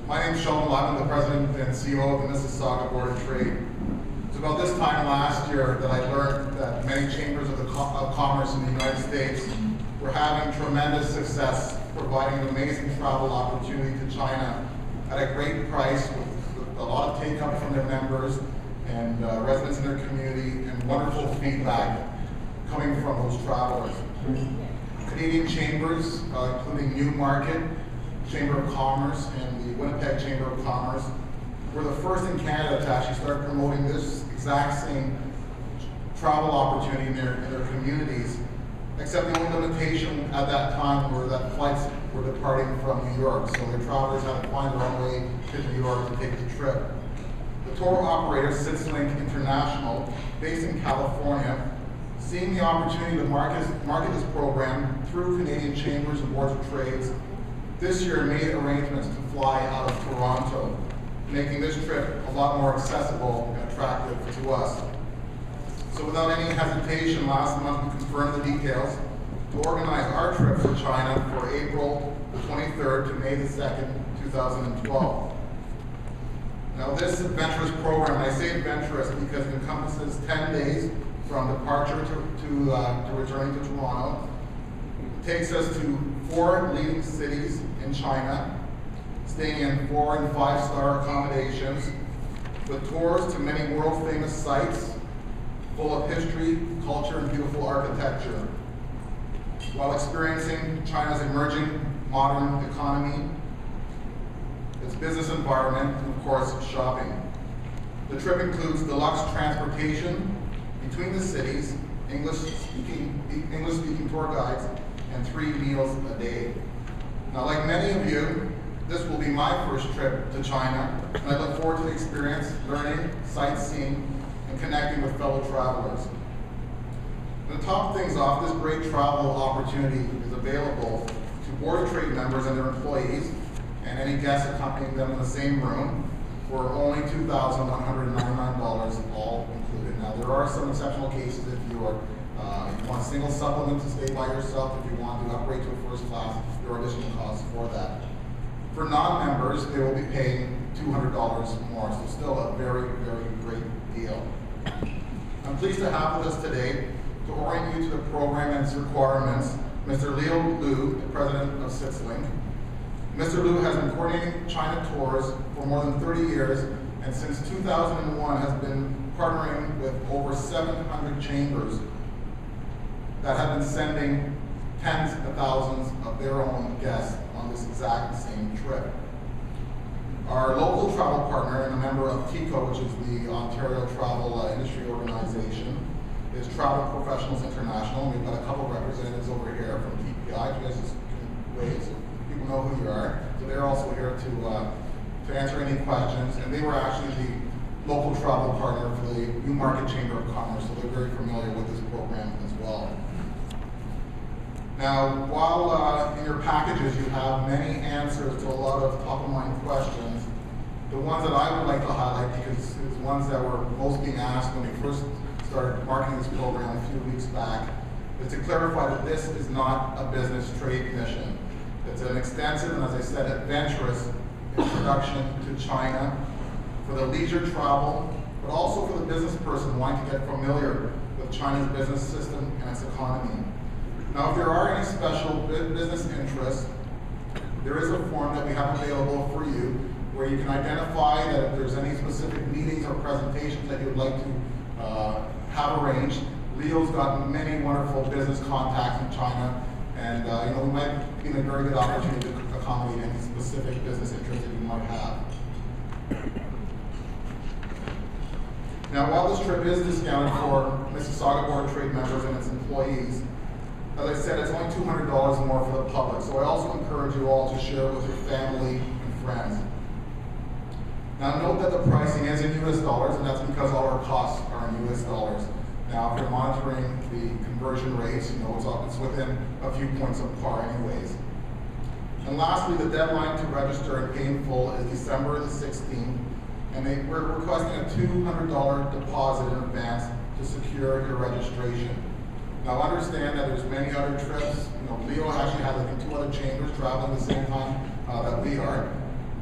My name is Sheldon. I'm the president and CEO of the Mississauga Board of Trade. It's about this time last year that I learned that many chambers of commerce in the United States were having tremendous success providing an amazing travel opportunity to China at a great price with a lot of take-up from their members and residents in their community, and wonderful feedback coming from those travelers. Canadian chambers, including Newmarket Chamber of Commerce and the Winnipeg Chamber of Commerce, were the first in Canada to actually start promoting this exact same travel opportunity in their communities, except the only limitation at that time were that flights were departing from New York, so their travelers had to find their own way to New York to take the trip. The tour operator, Sitslink International, based in California, seeing the opportunity to market this program through Canadian Chambers and Boards of Trades, this year made arrangements to fly out of Toronto, making this trip a lot more accessible and attractive to us. So without any hesitation, last month we confirmed the details to organize our trip for China for April the 23rd to May the 2nd, 2012. Now this adventurous program, and I say adventurous because it encompasses 10 days from departure to returning to Toronto. It takes us to 4 leading cities in China, staying in 4- and 5-star accommodations, with tours to many world-famous sites full of history, culture, and beautiful architecture, while experiencing China's emerging modern economy, its business environment, and of course, shopping. The trip includes deluxe transportation between the cities, English-speaking tour guides, and 3 meals a day. Now, like many of you, this will be my first trip to China, and I look forward to the experience, learning, sightseeing, and connecting with fellow travelers. And to top things off, this great travel opportunity is available to Board of Trade members and their employees, and any guests accompanying them in the same room, for only $2,199, all included. Now, there are some exceptional cases if you want a single supplement to stay by yourself, if you want to upgrade to a first class, there are additional costs for that. For non-members, they will be paying $200 more, so still a very, very great deal. I'm pleased to have with us today to orient you to the program and its requirements, Mr. Leo Liu, the president of Sitslink. Mr. Liu has been coordinating China tours for more than 30 years, and since 2001 has been partnering with over 700 chambers that have been sending tens of thousands of their own guests on this exact same trip. Our local travel partner and a member of TICO, which is the Ontario Travel Industry Organization, is Travel Professionals International. We've got a couple of representatives over here from TPI. You guys just can wave so people know who you are. So they're also here to answer any questions. And they were actually the local travel partner for the Newmarket Chamber of Commerce, so they're very familiar with this program as well. Now, while in your packages you have many answers to a lot of top-of-mind questions, the ones that I would like to highlight, because it's ones that were most being asked when we first started marketing this program a few weeks back, is to clarify that this is not a business trade mission. It's an extensive and, as I said, adventurous introduction to China for the leisure travel, but also for the business person wanting to get familiar with China's business system and its economy. Now, if there are any special business interests, there is a form that we have available for you where you can identify that if there's any specific meetings or presentations that you would like to have arranged. Leo's got many wonderful business contacts in China, and we might be in a very good opportunity to accommodate any specific business interests that you might have. Now, while this trip is discounted for Mississauga Board of Trade members and its employees, as I said, it's only $200 more for the public, so I also encourage you all to share it with your family and friends. Now note that the pricing is in US dollars, and that's because all our costs are in US dollars. Now, if you're monitoring the conversion rates, it's within a few points of par anyways. And lastly, the deadline to register and pay in full is December the 16th, and we're requesting a $200 deposit in advance to secure your registration. Now understand that there's many other trips. Leo actually has, I think, 2 other chambers traveling the same time that we are.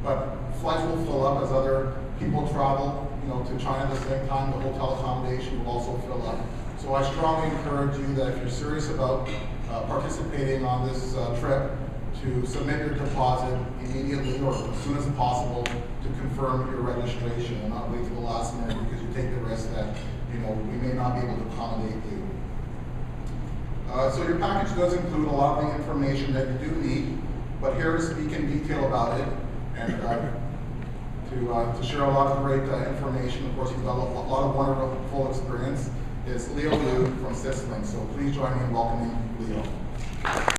but flights will fill up as other people travel, to China at the same time. The hotel accommodation will also fill up. So I strongly encourage you that if you're serious about participating on this trip, to submit your deposit immediately or as soon as possible to confirm your registration and not wait till the last minute, because you take the risk that we may not be able to accommodate you. So your package does include a lot of the information that you do need, but here to speak in detail about it and to share a lot of great information. Of course, you've got a lot of wonderful experience. Is Leo Liu from Syslink. So please join me in welcoming Leo.